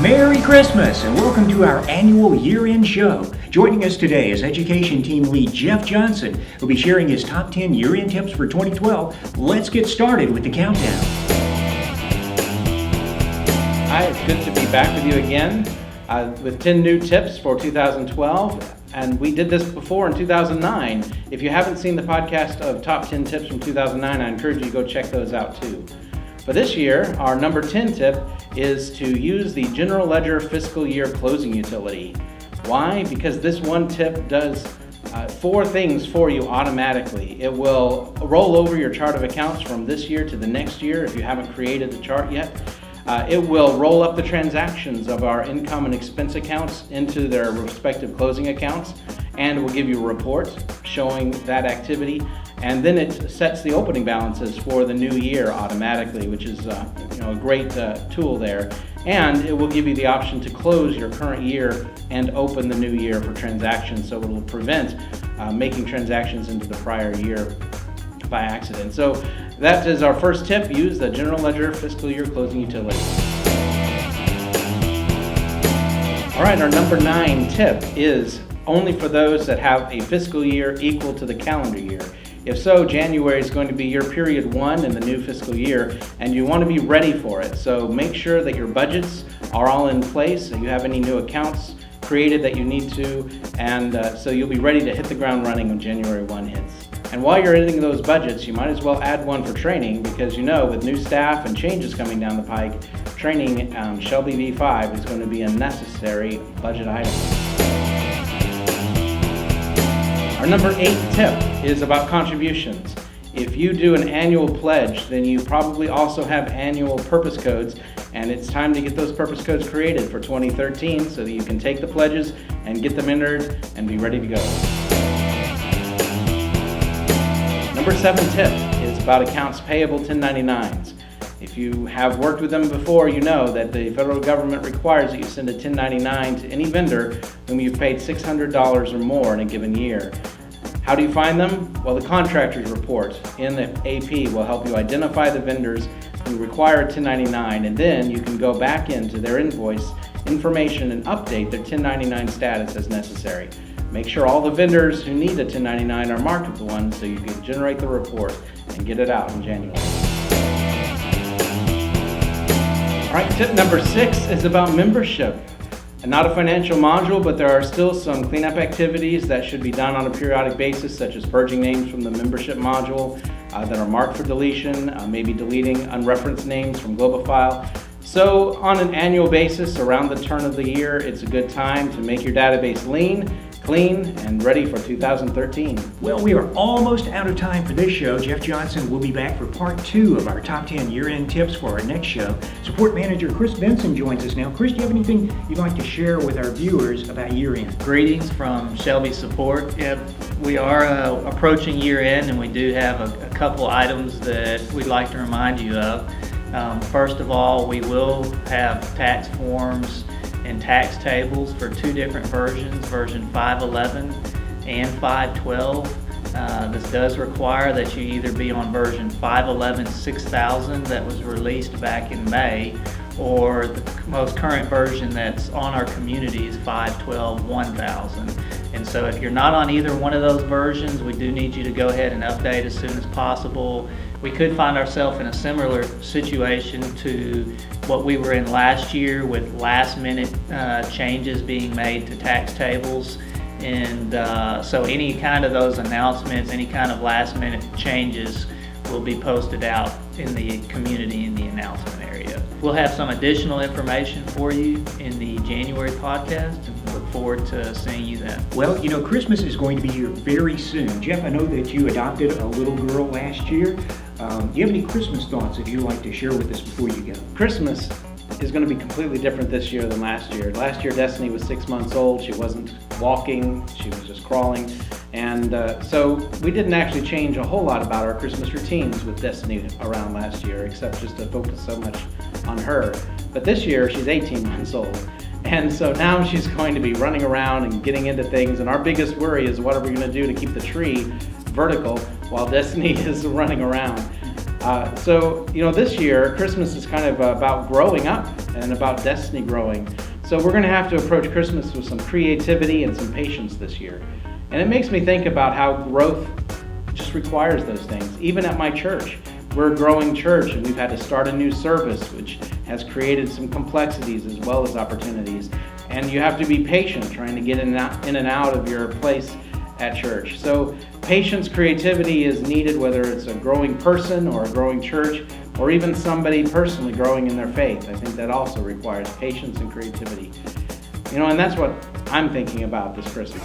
Merry Christmas and welcome to our annual year-end show. Joining us today is Education Team Lead Geoff Johnson, who'll be sharing his top 10 year-end tips for 2012. Let's get started with the countdown. Hi, it's good to be back with you again with 10 new tips for 2012. And we did this before in 2009. If you haven't seen the podcast of Top 10 Tips from 2009, I encourage you to go check those out too. But this year, our number 10 tip is to use the General Ledger Fiscal Year Closing Utility. Why? Because this one tip does 4 things for you automatically. It will roll over your chart of accounts from this year to the next year if you haven't created the chart yet. It will roll up the transactions of our income and expense accounts into their respective closing accounts, and it will give you a report showing that activity. And then it sets the opening balances for the new year automatically, which is a great tool there. And it will give you the option to close your current year and open the new year for transactions, so it will prevent making transactions into the prior year by accident. So that is our first tip. Use the General Ledger Fiscal Year Closing Utility. All right, our number 9 tip is only for those that have a fiscal year equal to the calendar year. If so, January is going to be your period 1 in the new fiscal year, and you want to be ready for it. So make sure that your budgets are all in place, that you have any new accounts created that you need to, and so you'll be ready to hit the ground running when January 1 hits. And while you're editing those budgets, you might as well add one for training, because with new staff and changes coming down the pike, training Shelby V5 is going to be a necessary budget item. Our number 8 tip is about contributions. If you do an annual pledge, then you probably also have annual purpose codes, and it's time to get those purpose codes created for 2013 so that you can take the pledges and get them entered and be ready to go. Number 7 tip is about accounts payable 1099s. If you have worked with them before, you know that the federal government requires that you send a 1099 to any vendor whom you've paid $600 or more in a given year. How do you find them? Well, the contractor's report in the AP will help you identify the vendors who require a 1099, and then you can go back into their invoice information and update their 1099 status as necessary. Make sure all the vendors who need a 1099 are marked with one so you can generate the report and get it out in January. All right, tip number 6 is about membership. And not a financial module, but there are still some cleanup activities that should be done on a periodic basis, such as purging names from the membership module that are marked for deletion, maybe deleting unreferenced names from GlobalFile. So on an annual basis, around the turn of the year, it's a good time to make your database lean, clean, and ready for 2013. Well, we are almost out of time for this show. Geoff Johnson will be back for part 2 of our top 10 year-end tips for our next show. Support Manager Chris Benson joins us now. Chris, do you have anything you'd like to share with our viewers about year-end? Greetings from Shelby Support. Yep, we are approaching year-end, and we do have a couple items that we'd like to remind you of. First of all, we will have tax forms and tax tables for 2 different versions, version 511 and 512. This does require that you either be on version 511 6000 that was released back in May, or the most current version that's on our community is 512 1000. And so if you're not on either one of those versions, we do need you to go ahead and update as soon as possible. We could find ourselves in a similar situation to what we were in last year, with last minute changes being made to tax tables. And so any kind of those announcements, any kind of last minute changes will be posted out in the community in the announcement area. We'll have some additional information for you in the January podcast, and we look forward to seeing you then. Well, Christmas is going to be here very soon. Geoff, I know that you adopted a little girl last year. Do you have any Christmas thoughts that you'd like to share with us before you go? Christmas is going to be completely different this year than last year. Last year, Destiny was 6 months old. She wasn't walking, she was just crawling. And so we didn't actually change a whole lot about our Christmas routines with Destiny around last year, except just to focus so much on her. But this year, she's 18 months old. And so now she's going to be running around and getting into things. And our biggest worry is what are we going to do to keep the tree vertical while Destiny is running around. So, this year, Christmas is kind of about growing up and about destiny growing. So we're going to have to approach Christmas with some creativity and some patience this year. And it makes me think about how growth just requires those things. Even at my church, we're a growing church and we've had to start a new service, which has created some complexities as well as opportunities. And you have to be patient trying to get in and out of your place at church. So patience, creativity is needed, whether it's a growing person or a growing church, or even somebody personally growing in their faith. I think that also requires patience and creativity. And that's what I'm thinking about this Christmas.